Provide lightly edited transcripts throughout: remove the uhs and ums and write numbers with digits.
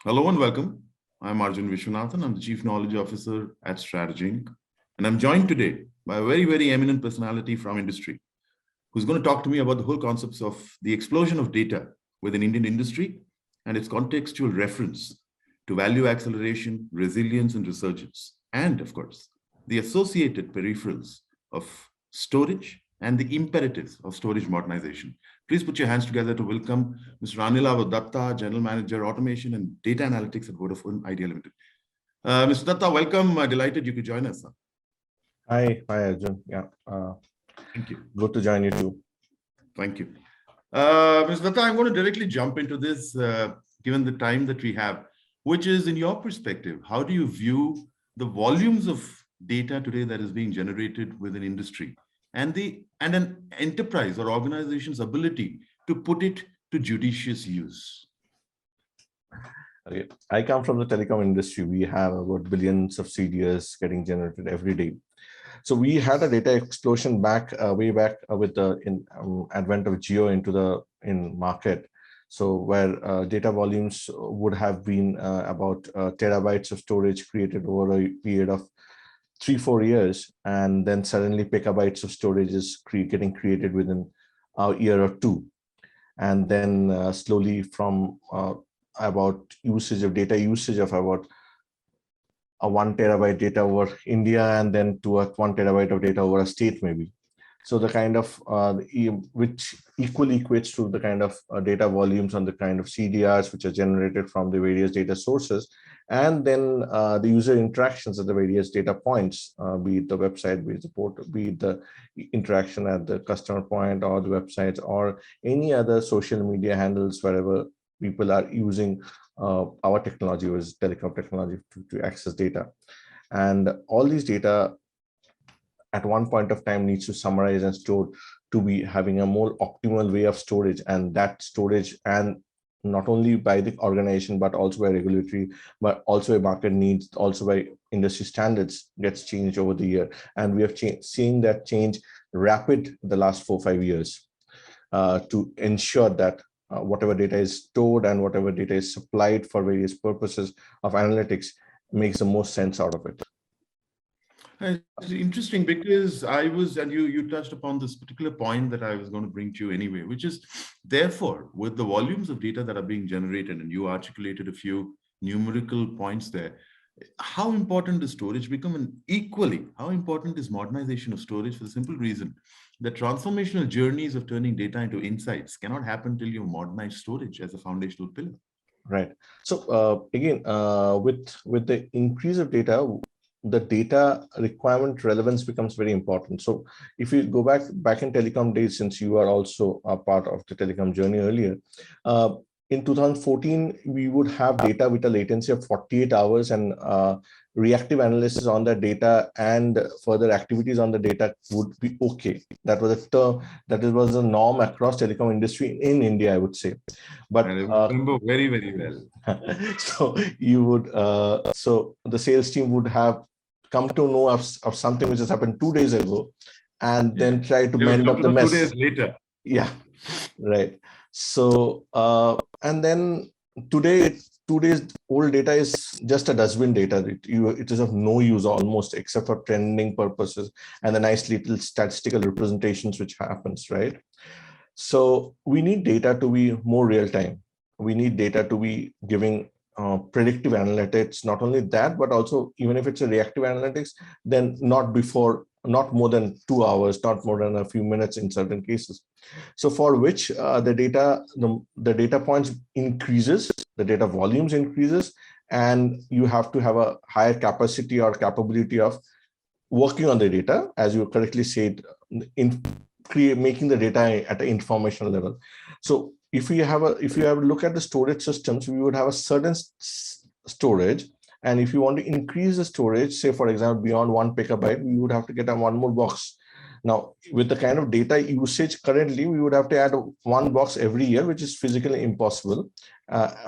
Hello and welcome. I'm Arjun Vishwanathan. I'm the Chief Knowledge Officer at Strategy Inc. And I'm joined today by a very, very eminent personality from industry who's going to talk to me about the whole concepts of the explosion of data within Indian industry and its contextual reference to value acceleration, resilience, and resurgence. And of course, the associated peripherals of storage and the imperatives of storage modernization. Please put your hands together to welcome Mr. Anila Datta, General Manager, Automation and Data Analytics at Vodafone Idea Limited. Mr. Datta, welcome. Delighted you could join us. Hi, Arjun. Yeah, Thank you. good to join you too. Thank you. Mr. Datta, I'm going to directly jump into this, given the time that we have, which is, in your perspective, how do you view the volumes of data today that is being generated within industry and an enterprise or organization's ability to put it to judicious use? Okay. I come from the telecom industry. We have about billions of CDRs getting generated every day. So we had a data explosion way back with the advent of Geo into the market. So where data volumes would have been about terabytes of storage created over a period of 3-4 years, and then suddenly petabytes of storage is getting created within a year or two, and then slowly from about data usage of about a 1 terabyte data over India, and then to a 1 terabyte of data over a state maybe. So the kind of which equally equates to the kind of data volumes on the kind of CDRs which are generated from the various data sources, and then the user interactions at the various data points, be it the website, be it the portal, be it the interaction at the customer point or the websites or any other social media handles wherever people are using our technology, was telecom technology, to access data. And all these data at one point of time needs to summarize and store to be having a more optimal way of storage, and that storage, and not only by the organization but also by regulatory, but also by market needs, also by industry standards, gets changed over the year. And we have seen that change rapid the last 4-5 years to ensure that whatever data is stored and whatever data is supplied for various purposes of analytics makes the most sense out of it. It's interesting because you touched upon this particular point that I was going to bring to you anyway, which is, therefore, with the volumes of data that are being generated, and you articulated a few numerical points there, how important does storage become? And equally, how important is modernization of storage, for the simple reason that transformational journeys of turning data into insights cannot happen till you modernize storage as a foundational pillar. Right. So again, with the increase of data, the data requirement relevance becomes very important. So if you go back in telecom days, since you are also a part of the telecom journey earlier, in 2014, we would have data with a latency of 48 hours, and reactive analysis on the data and further activities on the data would be okay. That was a term, that was a norm across telecom industry in India, I would say. But I remember very, very well. So you would, so the sales team would have come to know of something which has happened 2 days ago, and then try to mend up the mess 2 days later. Yeah, right. So and then today, 2 days old data is just a dustbin data. It is of no use almost, except for trending purposes and the nice little statistical representations which happens, right? So we need data to be more real time. We need data to be giving predictive analytics. Not only that, but also, even if it's a reactive analytics, then not more than 2 hours, not more than a few minutes in certain cases. So for which the data points increases, the data volumes increases, and you have to have a higher capacity or capability of working on the data, as you correctly said, in making the data at an informational level. So if you have a look at the storage systems, we would have a certain storage, and if you want to increase the storage, say for example beyond 1 petabyte, we would have to get a one more box. Now, with the kind of data usage currently, we would have to add one box every year, which is physically impossible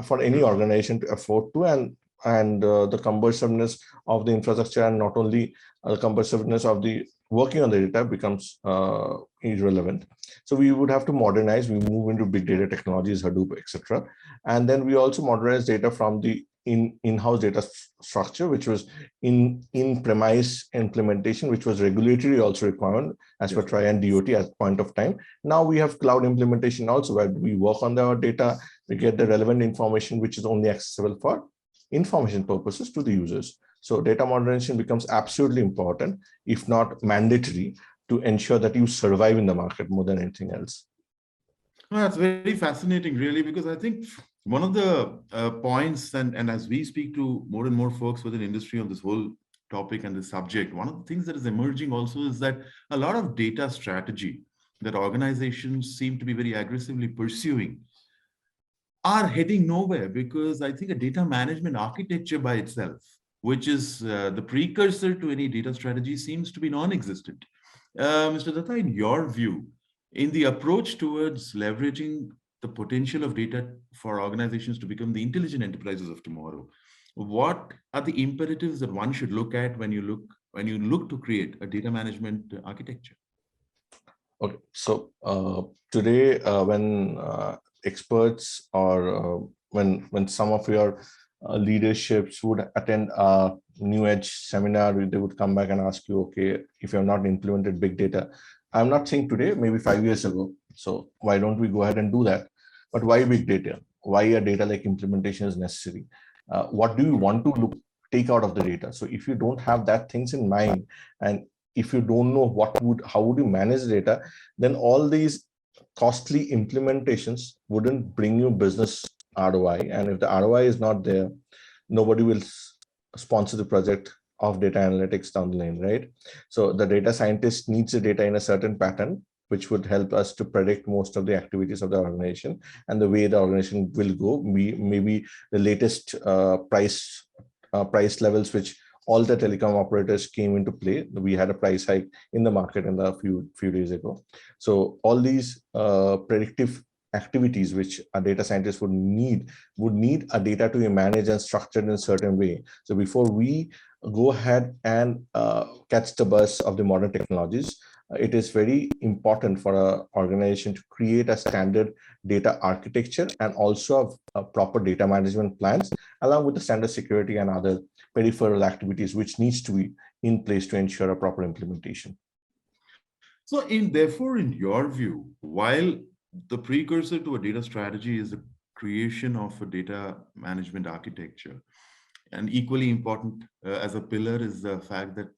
for any organization to afford to, and the cumbersomeness of the infrastructure, and not only the cumbersomeness of the working on the data becomes irrelevant. So we would have to modernize. We move into big data technologies, Hadoop, etc. And then we also modernize data from the in-house data structure, which was in-premise implementation, which was regulatory also requirement as per TRI and DOT at point of time. Now we have cloud implementation also, where we work on our data, we get the relevant information, which is only accessible for information purposes to the users. So data modernization becomes absolutely important, if not mandatory, to ensure that you survive in the market more than anything else. Well, that's very fascinating, really, because I think one of the points, and as we speak to more and more folks within industry on this whole topic and this subject, one of the things that is emerging also is that a lot of data strategy that organizations seem to be very aggressively pursuing are heading nowhere, because I think a data management architecture by itself, which is the precursor to any data strategy, seems to be non-existent. Mr. Datta, in your view, in the approach towards leveraging the potential of data for organizations to become the intelligent enterprises of tomorrow, what are the imperatives that one should look at when you look to create a data management architecture? Okay, so today, when experts or when some of your leaderships would attend a new age seminar, they would come back and ask you, okay, if you have not implemented big data, I'm not saying today, maybe 5 years ago. So why don't we go ahead and do that? But why big data? Why a data like implementation is necessary? What do you want to take out of the data? So if you don't have that things in mind, and if you don't know how would you manage data, then all these costly implementations wouldn't bring you business ROI. And if the ROI is not there, nobody will sponsor the project of data analytics down the line, right? So the data scientist needs the data in a certain pattern, which would help us to predict most of the activities of the organization and the way the organization will go. Maybe the latest price levels, which all the telecom operators came into play. We had a price hike in the market in the few days ago. So all these predictive activities which a data scientist would need a data to be managed and structured in a certain way. So before we go ahead and catch the bus of the modern technologies, it is very important for an organization to create a standard data architecture and also a proper data management plans, along with the standard security and other peripheral activities which needs to be in place to ensure a proper implementation. So therefore, in your view, while the precursor to a data strategy is the creation of a data management architecture, and equally important as a pillar is the fact that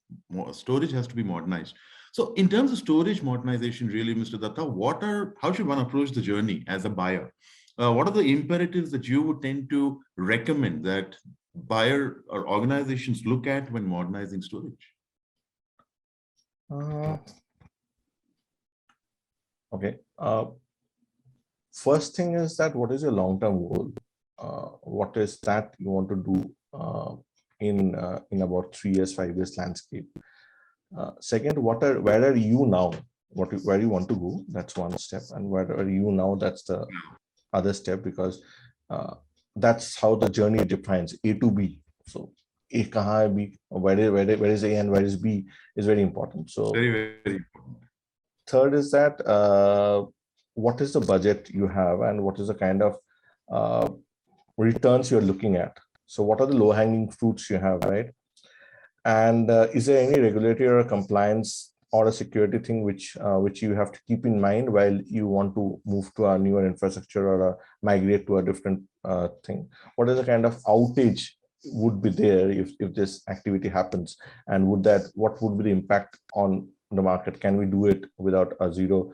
storage has to be modernized. So in terms of storage modernization, really, Mr. Datta, how should one approach the journey as a buyer? What are the imperatives that you would tend to recommend that buyer or organizations look at when modernizing storage? Okay. First thing is that what is your long-term goal? What is that you want to do in about 3 years, 5 years landscape? Second, where are you now? Where you want to go? That's one step. And where are you now? That's the other step, because that's how the journey defines A to B. So A kahan hai, B, where is A and where is B is very important. So very, very important. Third is that what is the budget you have and what is the kind of returns you're looking at. So what are the low-hanging fruits you have, right? And is there any regulatory or compliance or a security thing which you have to keep in mind while you want to move to a newer infrastructure or migrate to a different thing? What is the kind of outage would be there if this activity happens, and what would be the impact on the market? Can we do it without a zero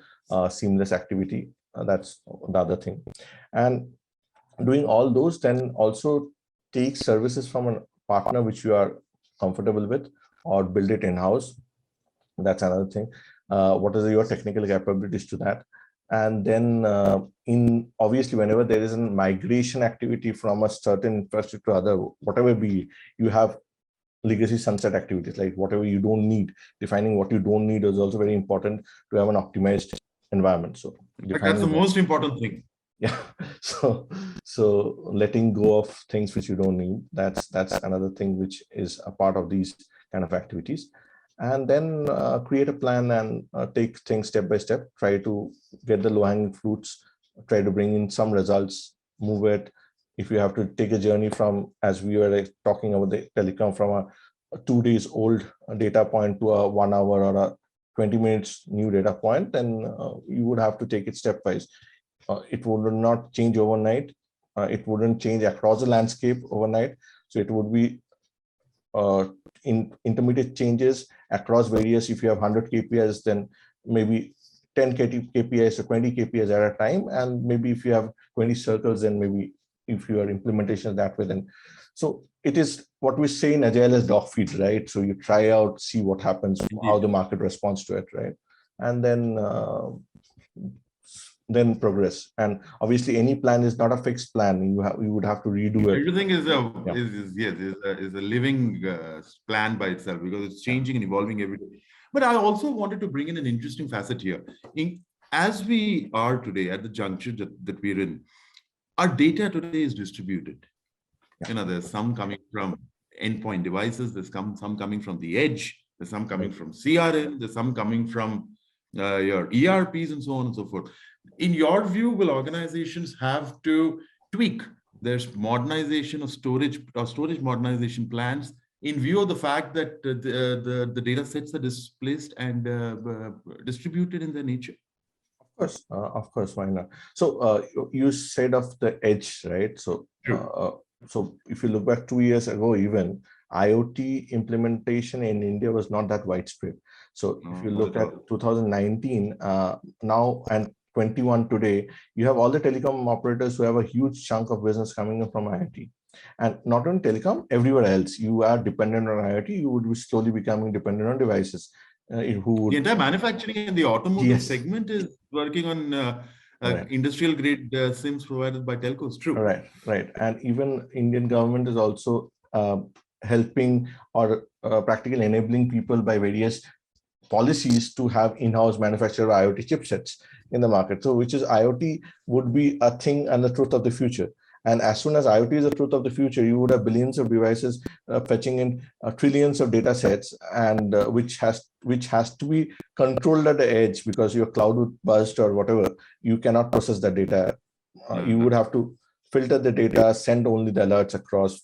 seamless activity? That's the other thing. And doing all those, then also take services from a partner which you are comfortable with, or build it in-house. That's another thing. What is your technical capabilities to that? And then obviously, whenever there is a migration activity from a certain infrastructure to other, whatever be, you have legacy sunset activities, like whatever you don't need. Defining what you don't need is also very important to have an optimized environment. So that's the most important thing. Yeah. So letting go of things which you don't need, that's another thing which is a part of these kind of activities. and then create a plan and take things step by step, try to get the low-hanging fruits, try to bring in some results, move it. If you have to take a journey from, as we were talking about the telecom, from a 2 days old data point to a 1 hour or a 20 minutes new data point, then you would have to take it stepwise. It would not change overnight. It wouldn't change across the landscape overnight. So it would be in intermediate changes across various. If you have 100 KPIs, then maybe 10 KPIs or 20 KPIs at a time. And maybe if you have 20 circles, then maybe if your implementation is that way, then so it is what we say in Agile as dog feed, right? So you try out, see what happens, how the market responds to it, right? And then progress. And obviously any plan is not a fixed plan. You would have to redo it. Everything is a living plan by itself, because it's changing and evolving every day. But I also wanted to bring in an interesting facet here. As we are today at the juncture that we're in, our data today is distributed. There's some coming from endpoint devices, there's some coming from the edge, there's some coming from CRM, there's some coming from your ERPs and so on and so forth. In your view, will organizations have to tweak their modernization of storage or storage modernization plans in view of the fact that the data sets are displaced and distributed in their nature? Of course, why not? So you said of the edge, right? So so if you look back 2 years ago, even IoT implementation in India was not that widespread. So if you look at 2019 now and 21 today, you have all the telecom operators who have a huge chunk of business coming in from IoT. And not only telecom, everywhere else, you are dependent on IoT, you would be slowly becoming dependent on devices. The entire manufacturing in the automotive segment is working on industrial grade SIMs provided by telcos. True. Right. And even Indian government is also helping or practically enabling people by various policies to have in-house manufactured IoT chipsets in the market. So which is IoT would be a thing and the truth of the future. And as soon as IoT is the truth of the future, you would have billions of devices fetching in trillions of data sets, and which has to be controlled at the edge, because your cloud would burst or whatever. You cannot process that data. You would have to filter the data, send only the alerts across,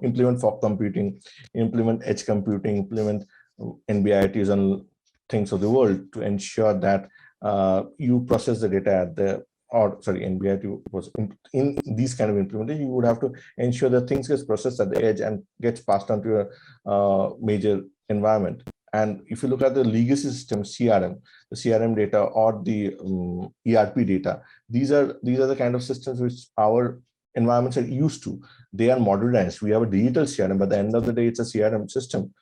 implement fog computing, implement edge computing, implement NB-IoTs and things of the world to ensure that you process the data at the NB-IoT was in these kind of implementation. You would have to ensure that things gets processed at the edge and gets passed on to a major environment. And if you look at the legacy system, the CRM data or the ERP data, these are the kind of systems which our environments are used to. They are modernized. We have a digital CRM, but at the end of the day, it's a CRM system.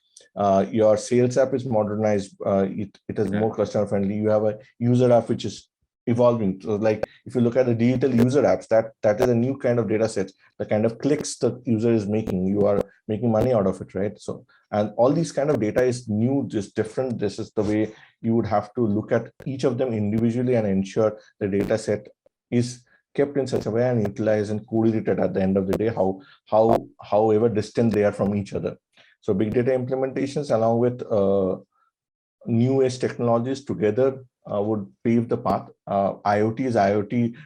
Your sales app is modernized. It is more customer friendly. You have a user app which is evolving. So like if you look at the digital user apps, that is a new kind of data set. The kind of clicks the user is making, you are making money out of it, right? So, and all these kind of data is new, just different. This is the way you would have to look at each of them individually and ensure the data set is kept in such a way and utilized and correlated at the end of the day, however distant they are from each other. So big data implementations along with new age technologies together would pave the path. IoT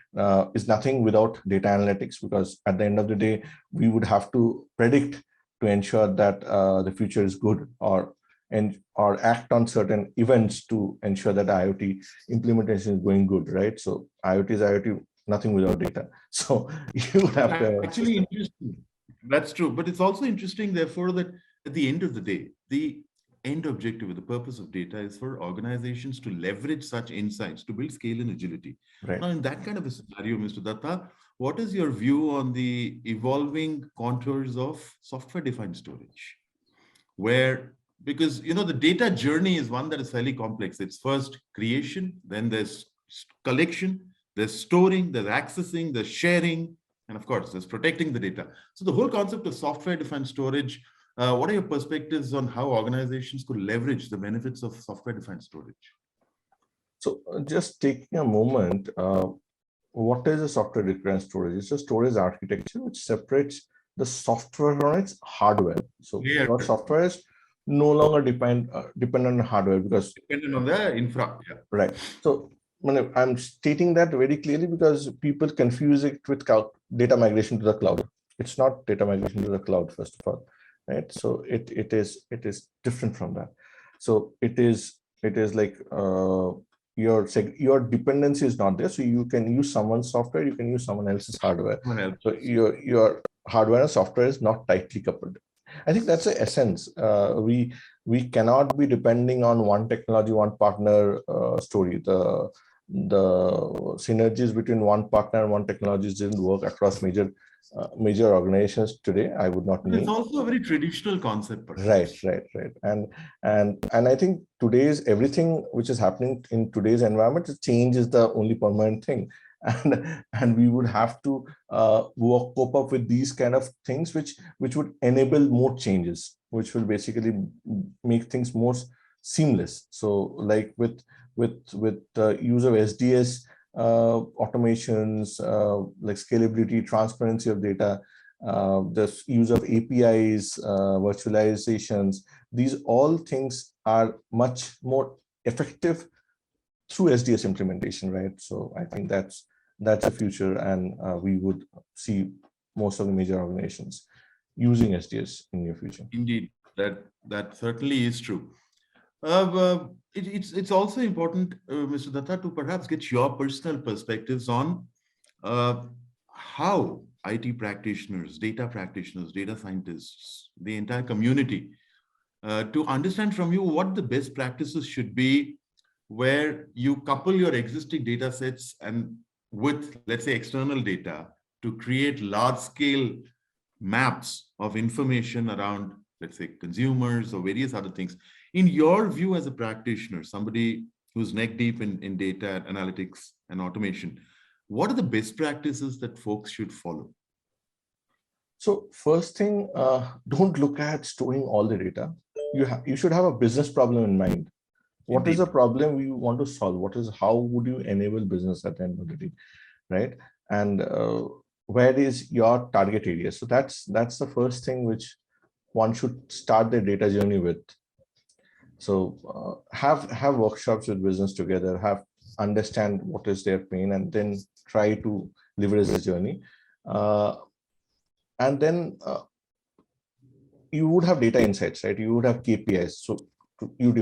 is nothing without data analytics, because at the end of the day, we would have to predict to ensure that the future is good, or act on certain events to ensure that IoT implementation is going good, right? So IoT is IoT, nothing without data. So you have to actually interesting. That's true, but it's also interesting, therefore, that at the end of the day, the end objective or the purpose of data is for organizations to leverage such insights to build scale and agility. Right. Now, in that kind of a scenario, Mr. Datta, what is your view on the evolving contours of software-defined storage? Because the data journey is one that is fairly complex. It's first creation, then there's collection, there's storing, there's accessing, there's sharing, and of course, there's protecting the data. So the whole concept of software-defined storage, what are your perspectives on how organizations could leverage the benefits of software-defined storage? So just taking a moment, what is a software-defined storage? It's a storage architecture which separates the software from its hardware. So your software is no longer dependent on hardware, because Dependent on the infra. Yeah. right. So I'm stating that very clearly because people confuse it with data migration to the cloud. It's not data migration to the cloud, first of all, right? So it is different from that. So it is like your dependency is not there. So you can use someone's software, you can use someone else's hardware. Someone else. So your hardware and software is not tightly coupled. I think that's the essence. We cannot be depending on one technology, one partner story. The synergies between one partner and one technology didn't work across major organizations today. I would not It's name. also a very traditional concept, Right, perhaps. right, right. And I think today's everything which is happening in today's environment, change is the only permanent thing. And we would have to cope up with these kind of things which would enable more changes, which will basically make things more seamless. So like with the use of SDS, automations, like scalability, transparency of data, the use of APIs, virtualizations, these all things are much more effective through SDS implementation, right? So I think that's a future, and we would see most of the major organizations using SDS in near future. Indeed, that certainly is true. It's also important, Mr. Datta, to perhaps get your personal perspectives on how IT practitioners, data scientists, the entire community, to understand from you what the best practices should be, where you couple your existing data sets and with, let's say, external data to create large-scale maps of information around, let's say, consumers or various other things. In your view as a practitioner, somebody who's neck deep in data analytics and automation, what are the best practices that folks should follow? So first thing, don't look at storing all the data. You should have a business problem in mind. What is the Indeed. problem we want to solve? How would you enable business at the end of the day, right? And where is your target area? So that's the first thing which one should start their data journey with. So have workshops with business together, understand what is their pain, and then try to leverage the journey. And then you would have data insights, right? You would have KPIs. So you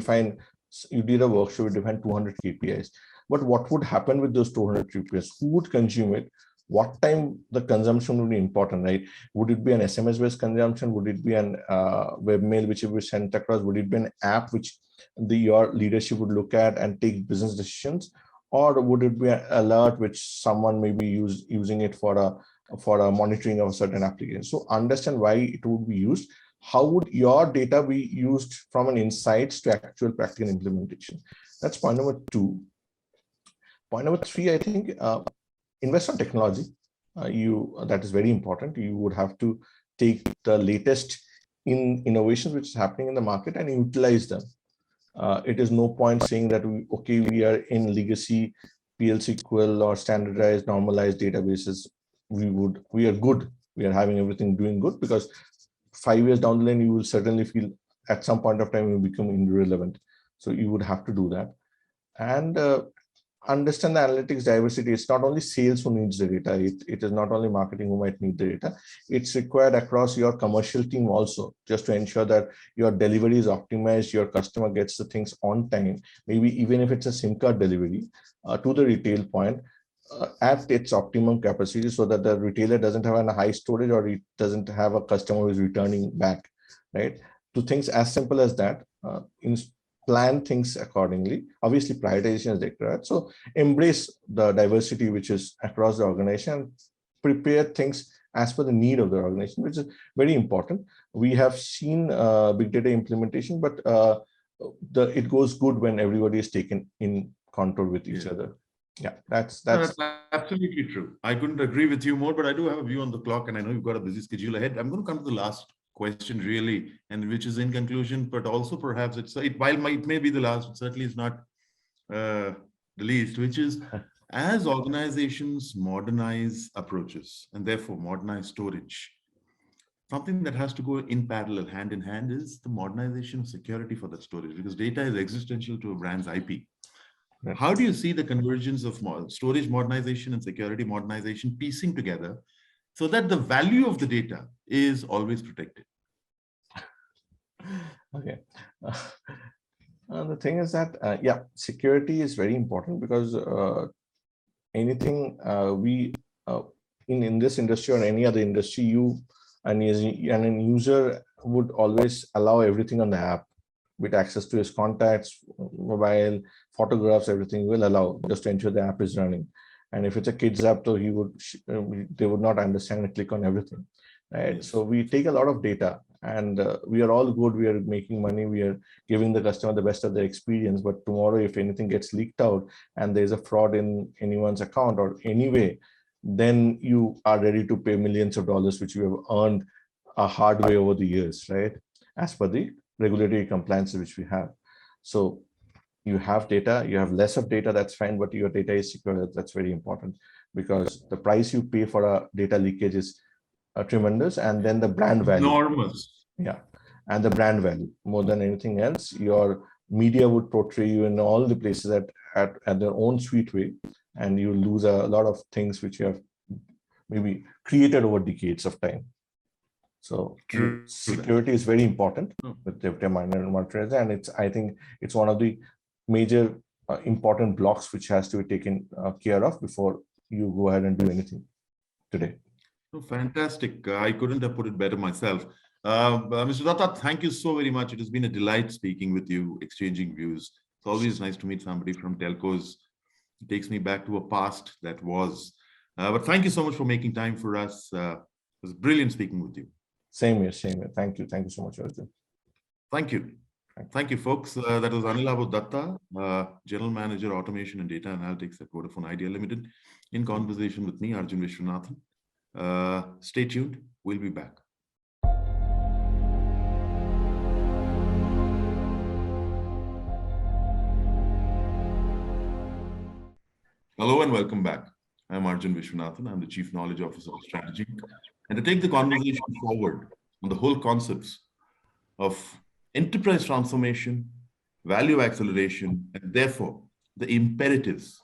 did a workshop, you define 200 KPIs. But what would happen with those 200 KPIs? Who would consume it? What time the consumption would be important, right? Would it be an SMS-based consumption? Would it be an webmail which will be sent across? Would it be an app which your leadership would look at and take business decisions? Or would it be an alert which someone may be using it for a monitoring of a certain application? So understand why it would be used. How would your data be used from an insights to actual practical implementation? That's point number 2. Point number 3, I think, invest on technology. That is very important. You would have to take the latest innovations which is happening in the market and utilize them. It is no point saying that we are in legacy PL/SQL or standardized normalized databases. We are good. We are having everything doing good, because 5 years down the line, you will certainly feel at some point of time you become irrelevant. So you would have to do that. And understand the analytics diversity. It's not only sales who needs the data. It is not only marketing who might need the data. It's required across your commercial team also, just to ensure that your delivery is optimized, your customer gets the things on time. Maybe even if it's a SIM card delivery to the retail point, at its optimum capacity, so that the retailer doesn't have a high storage, or it doesn't have a customer who is returning back, right? To things as simple as that, plan things accordingly. Obviously, prioritization is required. So embrace the diversity which is across the organization, prepare things as per the need of the organization, which is very important. We have seen big data implementation, but it goes good when everybody is taken in control with each other. Yeah, that's absolutely true. I couldn't agree with you more, but I do have a view on the clock, and I know you've got a busy schedule ahead. I'm going to come to the last question, really, and which is in conclusion, but also perhaps while it may be the last, it certainly is not the least, which is, as organizations modernize approaches and therefore modernize storage, something that has to go in parallel, hand in hand, is the modernization of security for that storage, because data is existential to a brand's IP. Right. How do you see the convergence of storage modernization and security modernization piecing together so that the value of the data is always protected? Okay. The thing is that, yeah, security is very important because anything we in this industry or any other industry, you and a user would always allow everything on the app with access to his contacts, mobile, photographs, everything will allow just to ensure the app is running. And if it's a kids app, though, they would not understand and click on everything, right? Yes. So we take a lot of data, and we are all good. We are making money. We are giving the customer the best of their experience. But tomorrow, if anything gets leaked out and there's a fraud in anyone's account or any way, then you are ready to pay millions of dollars, which you have earned a hard way over the years, right? As per the regulatory compliance which we have. So you have data, you have less of data, that's fine, but your data is secure. That's very important, because the price you pay for a data leakage is tremendous. And then the brand value. Enormous. Yeah. And the brand value, more than anything else, your media would portray you in all the places at their own sweet way, and you lose a lot of things which you have maybe created over decades of time. So security is very important with data monitoring, and I think it's one of the major important blocks which has to be taken care of before you go ahead and do anything today. Oh, fantastic. I couldn't have put it better myself. Mr. Datta, thank you so very much. It has been a delight speaking with you, exchanging views. It's always nice to meet somebody from telcos. It takes me back to a past that was. But thank you so much for making time for us. It was brilliant speaking with you. Same here, same here. Thank you so much, Arjun. Thank you. Thank you, folks. That was Anilabhu Datta, General Manager, Automation and Data Analytics at Vodafone Idea Limited, in conversation with me, Arjun Vishwanathan. Stay tuned. We'll be back. Hello and welcome back. I'm Arjun Vishwanathan. I'm the Chief Knowledge Officer of Strategy. And to take the conversation forward on the whole concepts of enterprise transformation, value acceleration, and therefore the imperatives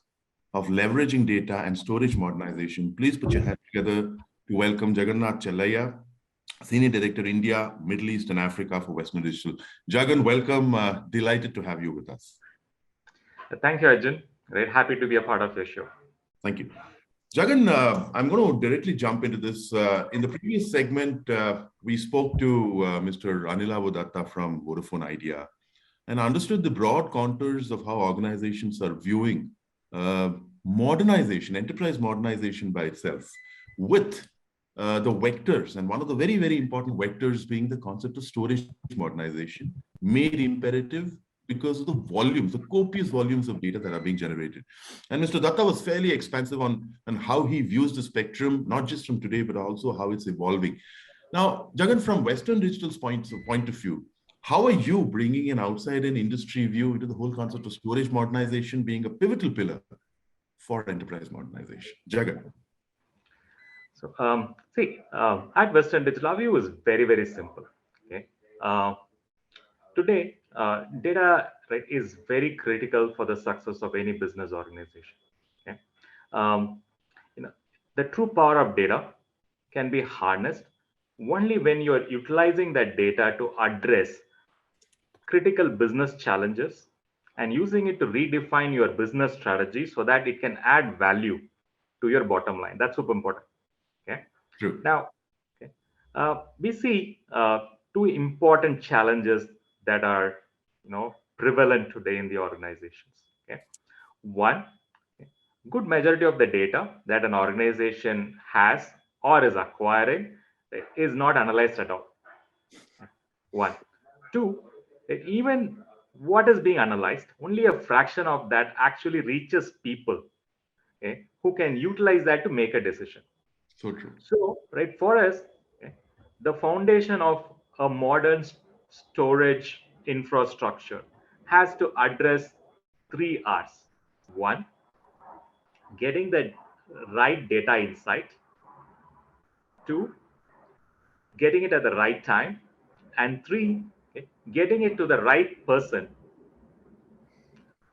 of leveraging data and storage modernization, please put your hands together to welcome Jagannath Chellaiya, Senior Director, India, Middle East and Africa for Western Digital. Jagan, welcome. Delighted to have you with us. Thank you, Arjun. Very happy to be a part of your show. Thank you. Jagan, I'm going to directly jump into this. In the previous segment, we spoke to Mr. Anilabhu Datta from Vodafone Idea and understood the broad contours of how organizations are viewing modernization, enterprise modernization by itself, with the vectors, and one of the very, very important vectors being the concept of storage modernization, made imperative because of the volumes, the copious volumes of data that are being generated. And Mr. Datta was fairly expansive on how he views the spectrum, not just from today, but also how it's evolving. Now, Jagan, from Western Digital's point of view, how are you bringing an outside-in industry view into the whole concept of storage modernization being a pivotal pillar for enterprise modernization? Jagan. So, at Western Digital, our view is very, very simple. Okay. Today, data, right, is very critical for the success of any business organization. Okay. The true power of data can be harnessed only when you are utilizing that data to address critical business challenges and using it to redefine your business strategy so that it can add value to your bottom line. That's super important. Okay. True. Now, okay, we see two important challenges that are, prevalent today in the organizations. Okay. One, good majority of the data that an organization has or is acquiring is not analyzed at all. One. Two, even what is being analyzed, only a fraction of that actually reaches people, okay, who can utilize that to make a decision. So true. So, right, for us, okay, the foundation of a modern storage infrastructure has to address 3 R's. One, getting the right data insight. Two, getting it at the right time, and 3, okay, getting it to the right person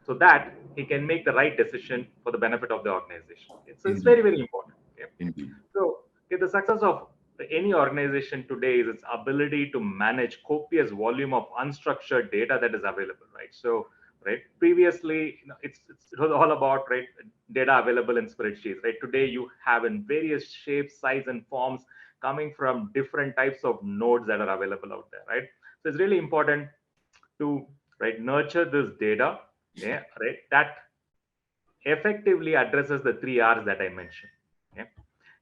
so that he can make the right decision for the benefit of the organization. Okay? So it's very, Indeed. very important. Okay? Indeed. So okay, the success of any organization today is its ability to manage copious volume of unstructured data that is available, right? So, right, previously, it was all about, right, data available in spreadsheets, right? Today, you have in various shapes, size, and forms coming from different types of nodes that are available out there, right? So it's really important to, right, nurture this data, yeah, right, that effectively addresses the 3 R's that I mentioned. Okay?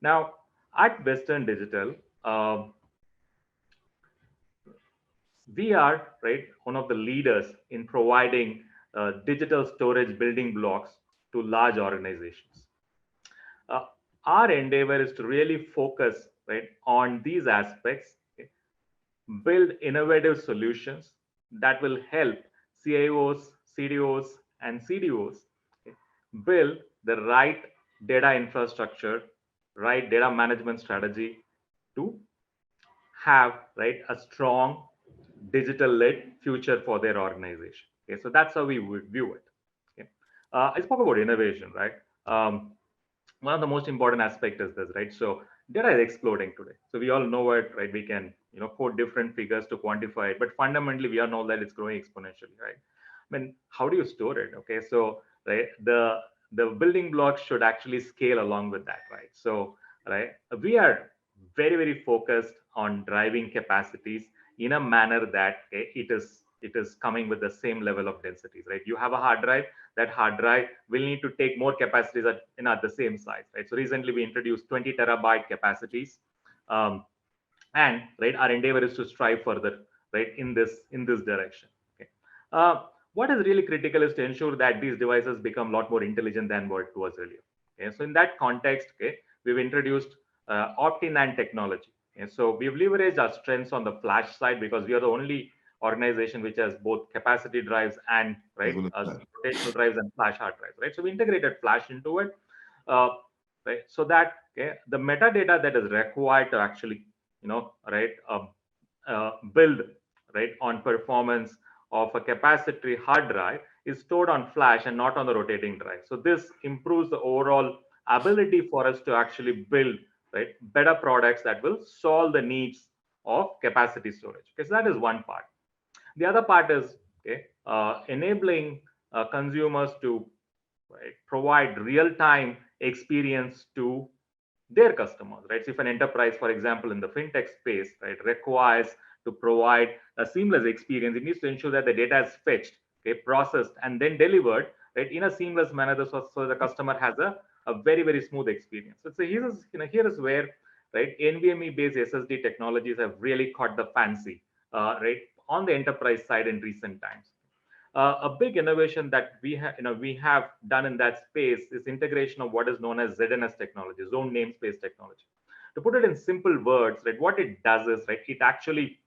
Now, at Western Digital, we are, right, one of the leaders in providing digital storage building blocks to large organizations. Uh, our endeavor is to really focus, right, on these aspects, okay, build innovative solutions that will help CIOs, CDOs, and CDOs, okay, build the right data infrastructure, right data management strategy to have, right, a strong digital led future for their organization. Okay, so that's how we would view it. Okay. I spoke about innovation, right? One of the most important aspect is this, right? So data is exploding today, so we all know it, right? We can, quote different figures to quantify it, but fundamentally we all know that it's growing exponentially, right? I mean, how do you store it? Okay, so, right, the building blocks should actually scale along with that, right? So, right, we are very, very focused on driving capacities in a manner that, okay, it is coming with the same level of densities, right? You have a hard drive, that hard drive will need to take more capacities at the same size, right? So recently we introduced 20 terabyte capacities, and, right, our endeavor is to strive further, right, in this direction. Okay. What is really critical is to ensure that these devices become a lot more intelligent than what it was earlier. Okay. So in that context, okay, we've introduced OptiNAND technology. Okay. So we've leveraged our strengths on the flash side because we are the only organization which has both capacity drives and, As right, well as that. rotational drives and flash hard drives, right? So we integrated flash into it, uh, right, so that, okay, the metadata that is required to actually, right, build, right, on performance of a capacitor hard drive is stored on flash and not on the rotating drive. So this improves the overall ability for us to actually build, right, better products that will solve the needs of capacity storage. Because that is one part. The other part is, okay, enabling consumers to, right, provide real-time experience to their customers, right? So if an enterprise, for example, in the fintech space, right, requires to provide a seamless experience, it needs to ensure that the data is fetched, okay, processed, and then delivered, right, in a seamless manner, so the customer has a very, very smooth experience. So here is where, right, NVMe based SSD technologies have really caught the fancy, right, on the enterprise side in recent times. A big innovation that we have done in that space is integration of what is known as ZNS technology, zone namespace technology. To put it in simple words, right, what it does is, right, it actually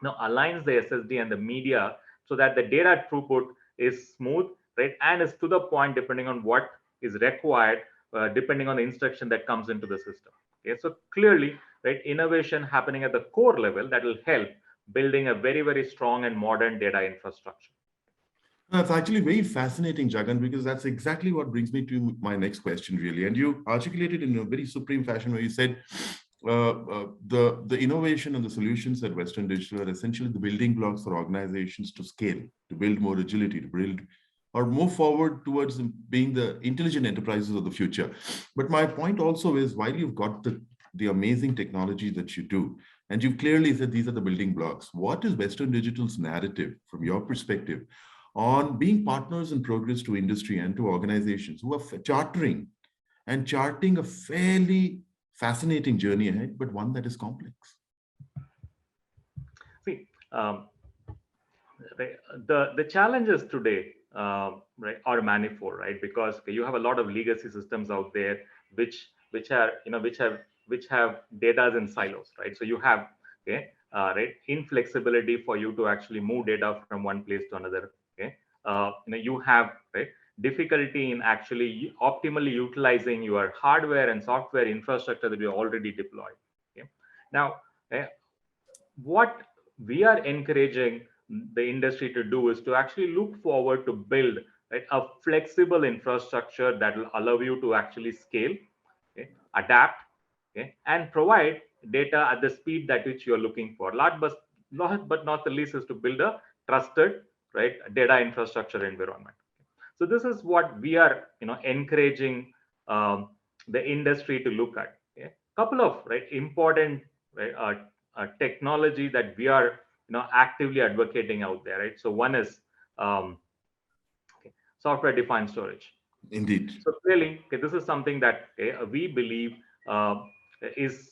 aligns the SSD and the media so that the data throughput is smooth, right, and is to the point depending on what is required, depending on the instruction that comes into the system. Okay, so clearly, right, innovation happening at the core level that will help building a very, very strong and modern data infrastructure. That's actually very fascinating, Jagan, because that's exactly what brings me to my next question, really. And you articulated in a very supreme fashion where you said the innovation and the solutions at Western Digital are essentially the building blocks for organizations to scale, to build more agility, to build or move forward towards being the intelligent enterprises of the future. But my point also is, while you've got the amazing technology that you do, and you've clearly said these are the building blocks, what is Western Digital's narrative from your perspective on being partners in progress to industry and to organizations who are charting a fairly fascinating journey ahead, but one that is complex? See, the challenges today, right, are manifold, right? Because you have a lot of legacy systems out there which have data in silos, right? So you have, okay, right, inflexibility for you to actually move data from one place to another. Okay, you have, right, difficulty in actually optimally utilizing your hardware and software infrastructure that you already deployed. Okay, now, what we are encouraging the industry to do is to actually look forward to build, right, a flexible infrastructure that will allow you to actually scale, okay, adapt, okay, and provide data at the speed that which you're looking for. Last but not the least is to build a trusted, right, data infrastructure environment. So this is what we are, encouraging the industry to look at. Okay? Couple of, right, important, right, technology that we are, actively advocating out there. Right. So one is um, okay, software defined storage. Indeed. So clearly, okay, this is something that, okay, we believe is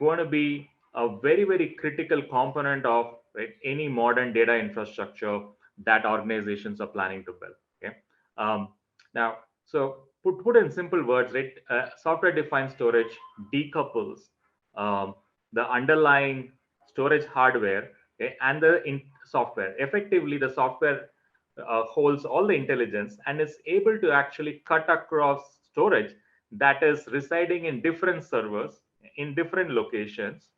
going to be a very, very critical component of, right, any modern data infrastructure that organizations are planning to build. Okay. Um, Now, so put in simple words, right? Software-defined storage decouples um, the underlying storage hardware, okay, and the software. Effectively, the software holds all the intelligence and is able to actually cut across storage that is residing in different servers in different locations,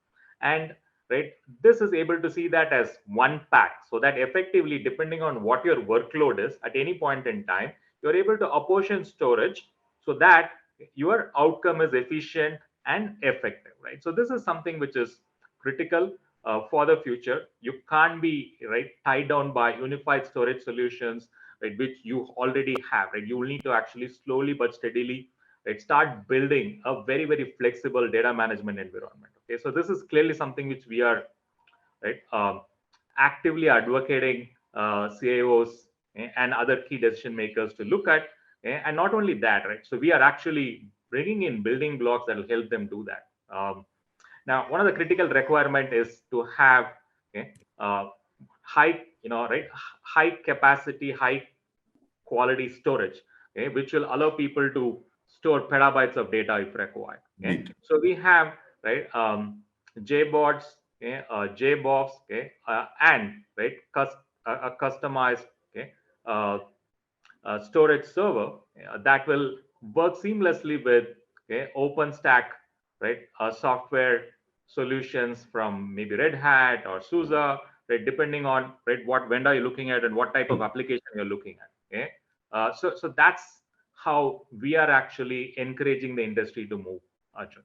and, right, this is able to see that as one pack, so that effectively, depending on what your workload is at any point in time, you're able to apportion storage so that your outcome is efficient and effective, right? So this is something which is critical for the future. You can't be, right, tied down by unified storage solutions, right, which you already have, right? You will need to actually slowly but steadily, right, start building a very, very flexible data management environment. Okay, so this is clearly something which we are, right, actively advocating CIOs and other key decision makers to look at. And not only that, right, so we are actually bringing in building blocks that will help them do that. Now, one of the critical requirement is to have, okay, high, right, high capacity, high quality storage, okay, which will allow people to store petabytes of data if required. Okay, Indeed. so we have, right, JBots, okay, JBoffs, okay, and, right, a customized, okay, uh, storage server that will work seamlessly with, okay, OpenStack, right, software solutions from maybe Red Hat or SUSE, right, depending on, right, what vendor you're looking at and what type of application you're looking at. Okay, so that's how we are actually encouraging the industry to move, Arjun.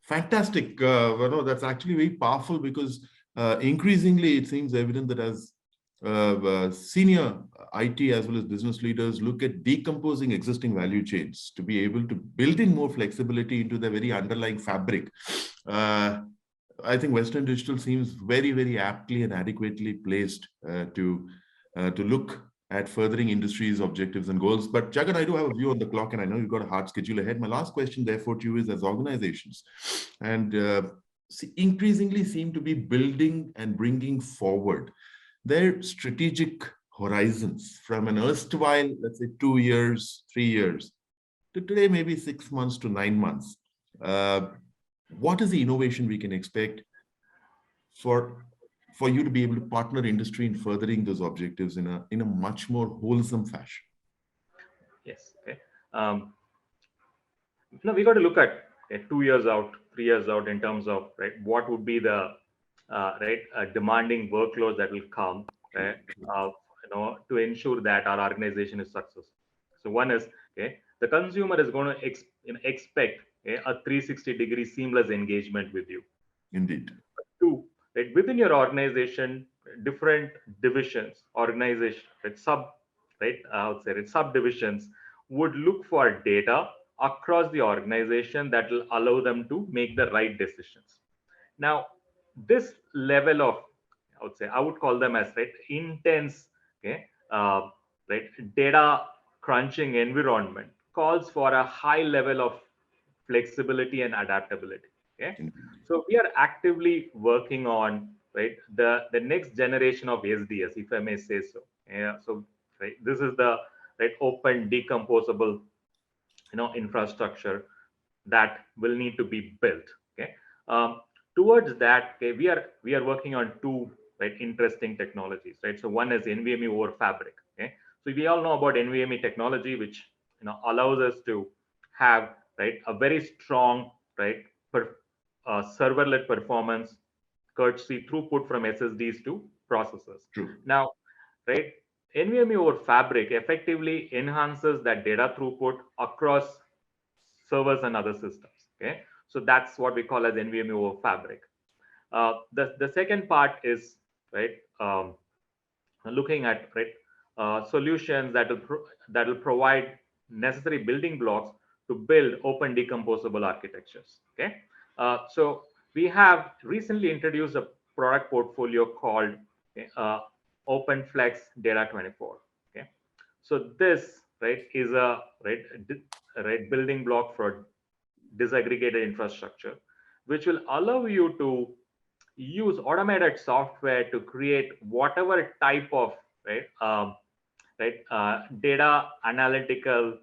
Fantastic. That's actually very powerful because increasingly it seems evident that as senior IT as well as business leaders look at decomposing existing value chains to be able to build in more flexibility into the very underlying fabric. I think Western Digital seems very, very aptly and adequately placed to look at furthering industry's objectives and goals. But Jagan, I do have a view on the clock, and I know you've got a hard schedule ahead. My last question, therefore, to you is as organizations, and increasingly seem to be building and bringing forward their strategic horizons from an erstwhile, let's say, 2 years, 3 years, to today, maybe 6 months to 9 months. What is the innovation we can expect for you to be able to partner industry in furthering those objectives in a much more wholesome fashion? Yes. Okay. No, we got to look at 2 years out, 3 years out in terms of, right, what would be the right, demanding workloads that will come, right, to ensure that our organization is successful. So one is, okay, the consumer is going to expect a 360-degree seamless engagement with you. Indeed. Two, right, within your organization, different divisions, organization, right, right, I would say, right, subdivisions would look for data across the organization that will allow them to make the right decisions. Now, this level of, I would call them as, right, intense, okay, right, data crunching environment calls for a high level of flexibility and adaptability. Okay, so we are actively working on, right, the next generation of SDS, if I may say so. Yeah, so, right, this is the, right, open decomposable, infrastructure that will need to be built. Okay, towards that, okay, we are working on two, right, interesting technologies, right? So one is NVMe over Fabric. Okay, so we all know about NVMe technology, which, allows us to have, right, a very strong, right, serverless performance courtesy throughput from SSDs to processors. True. Now, right, NVMe over Fabric effectively enhances that data throughput across servers and other systems. Okay, so that's what we call as NVMe over Fabric. The second part is right looking at solutions that will provide necessary building blocks to build open decomposable architectures. Okay, so we have recently introduced a product portfolio called OpenFlex Data 24. Okay, so this is a building block for disaggregated infrastructure, which will allow you to use automated software to create whatever type of data analytical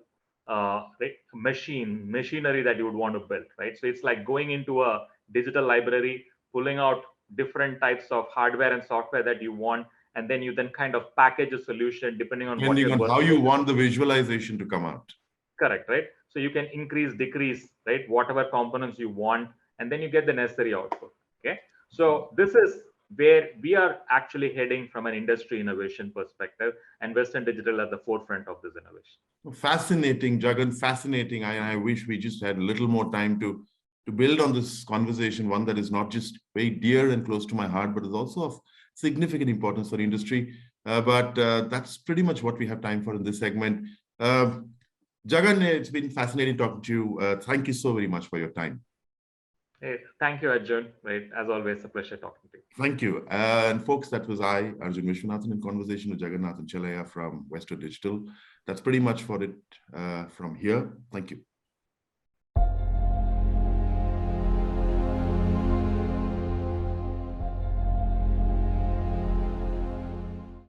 machinery that you would want to build, right? So it's like going into a digital library, pulling out different types of hardware and software that you want, and then you kind of package a solution depending on what Depending on how you want the visualization to come out. Correct, right? So you can increase, decrease, right, whatever components you want, and then you get the necessary output. Okay, so this is where we are actually heading from an industry innovation perspective, and Western Digital at the forefront of this innovation. Fascinating, Jagan, fascinating. I wish we just had a little more time to build on this conversation, one that is not just very dear and close to my heart, but is also of significant importance for the industry. But that's pretty much what we have time for in this segment. Jagan, it's been fascinating talking to you. Thank you so very much for your time. Hey, thank you, Arjun. Right, as always, a pleasure talking to you. Thank you. And folks, that was I, Arjun Vishwanathan, in conversation with Jagannathan Chelaya from Western Digital. That's pretty much for it from here. Thank you.